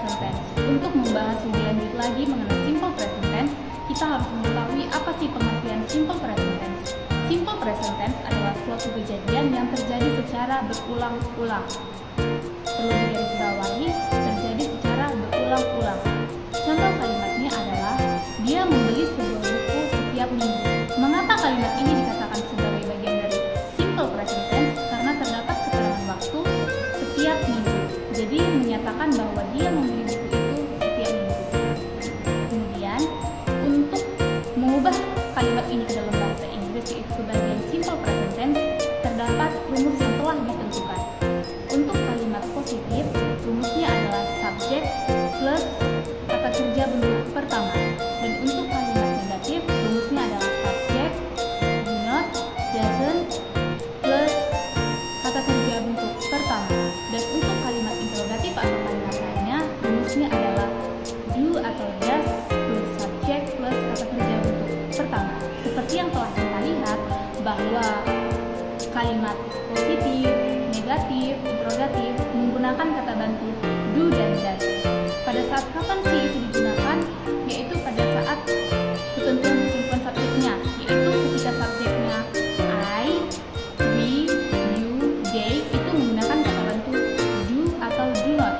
present tense. Untuk membahas lebih lanjut lagi mengenai simple present tense, kita harus mengetahui apa sih pengertian simple present tense. Simple present tense adalah suatu kejadian yang terjadi secara berulang-ulang. Perlu digarisbawahi, terjadi secara berulang-ulang. Contoh kalimatnya adalah, dia membeli sebuah buku setiap minggu. Mengapa kalimat ini dikatakan sebagai bagian dari simple present tense? Karena terdapat keterangan waktu setiap minggu. Jadi menyatakan bahwa dia membeli buku itu setiap minggu. Kemudian, untuk mengubah kalimat ini ke dalam bahasa Inggris yaitu sebagai simple present tense, terdapat rumus yang telah ditentukan. Untuk kalimat positif, rumusnya adalah subject plus kata kerja bentuk pertama. Dan untuk kalimat negatif, rumusnya adalah subject, do not, doesn't, plus kata kerja bentuk pertama. Dan untuk kalimat interrogatif atau kalimat lainnya, rumusnya adalah do atau does plus subject plus kata kerja bentuk pertama. Seperti yang telah kita lihat bahwa kalimat positif, negatif, interrogatif menggunakan kata bantu do dan does. Pada saat kapan sih itu digunakan? Yaitu pada saat ketentuan subjeknya, yaitu ketika subjeknya I, we, you, they itu menggunakan kata bantu do atau do not.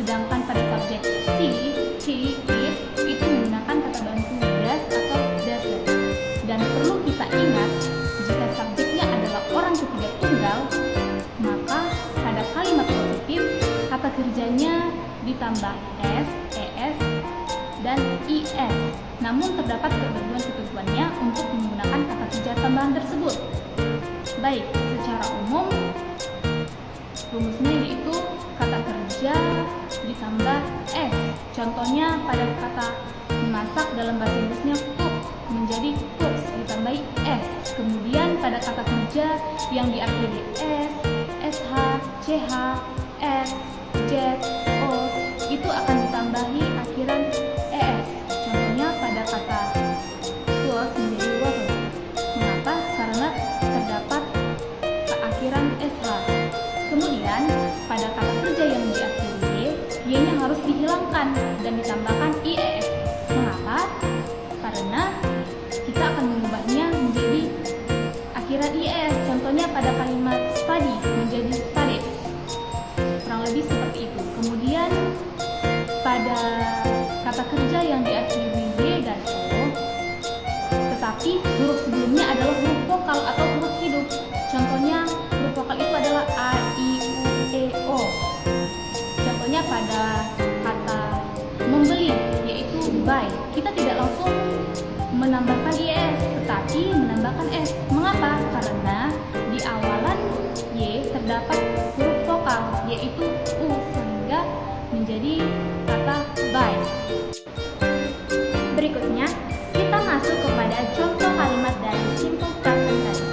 Sedangkan pada subjek she, it itu menggunakan kata bantu does atau doesn't. Dan perlu kita ingat, jika subjeknya adalah orang ketiga tunggal, maka pada kalimat positif kata kerjanya ditambah s, es, dan is. Namun terdapat ketentuan-ketentuannya untuk menggunakan kata kerja tambahan tersebut. Baik, secara umum rumusnya yaitu kata kerja ditambah s. Contohnya pada kata memasak dalam bahasa Inggrisnya cook menjadi cooks ditambahi s. Kemudian pada kata kerja yang diakhiri s, sh, ch, s, z, o itu akan ditambahi akhiran es. Contohnya pada kata close menjadi water. Mengapa? Karena terdapat keakhiran sh. Kemudian pada kata kerja yang diakhiri y-nya harus dihilangkan dan ditambahkan ies. Mengapa? Karena kita akan mengubahnya menjadi akhiran is. Contohnya pada kalimat study menjadi studies. Kurang lebih seperti itu. Kemudian pada kata kerja yang diakhiri y dan o, tetapi huruf sebelumnya adalah huruf vokal atau huruf hidup. Contohnya huruf vokal itu adalah a, i, u, e, o. Contohnya pada kata membeli yaitu buy, kita tidak langsung menambahkan is tetapi menambahkan s. Mengapa? Karena di awalan y terdapat huruf vokal yaitu u sehingga menjadi kata buy. Berikutnya kita masuk kepada contoh kalimat dari simple present tense.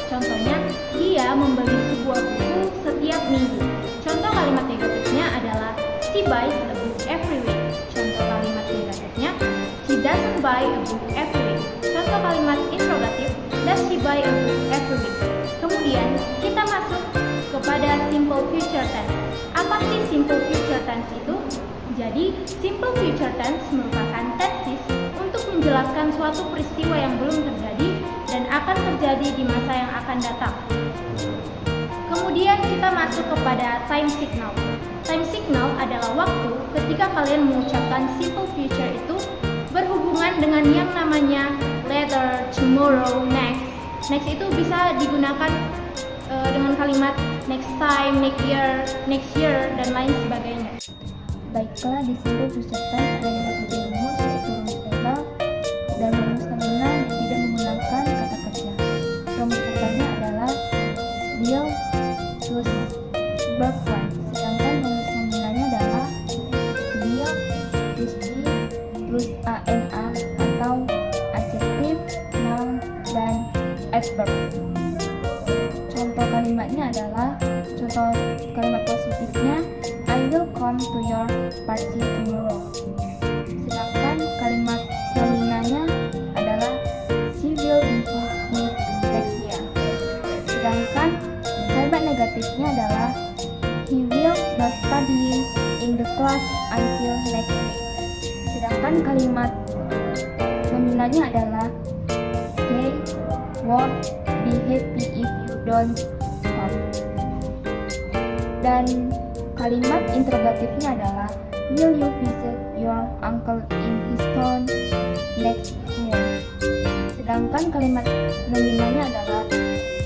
Contohnya, dia membeli sebuah buku setiap minggu. Contoh kalimat negatifnya adalah she buys a book every week. Contoh kalimat negatifnya, she doesn't buy a book every week. Contoh kalimat interrogatif, does she buy a book every week? Kemudian kita masuk kepada simple future tense. Apa sih simple future tense itu? Jadi, simple future tense merupakan tenses untuk menjelaskan suatu peristiwa yang belum terjadi dan akan terjadi di masa yang akan datang. Kemudian kita masuk kepada time signal. Time signal adalah waktu ketika kalian mengucapkan simple future itu berhubungan dengan yang namanya later, tomorrow, next. Next itu bisa digunakan dengan kalimat next time, next year, dan lain sebagainya. Baiklah, di simple future tense ada 5 titik rumus, yaitu rumus verbal dan rumus nominal yang tidak menggunakan kata kerja. Rumus verbalnya adalah will plus verb 1, sedangkan rumus nominalnya adalah will plus be plus ana atau adjective, noun, dan adverb. Contoh kalimatnya adalah, contoh kalimat positifnya, I will come to your party tomorrow. Sedangkan kalimat nominalnya adalah she will be his gift next year. Sedangkan kalimat negatifnya adalah he will not study in the class until next week. Sedangkan kalimat nominalnya adalah they won't be happy if you don't come. Dan kalimat interrogatifnya adalah will you visit your uncle in his town next year. Sedangkan kalimat nominalnya adalah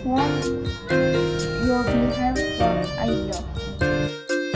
won't you be here for a year.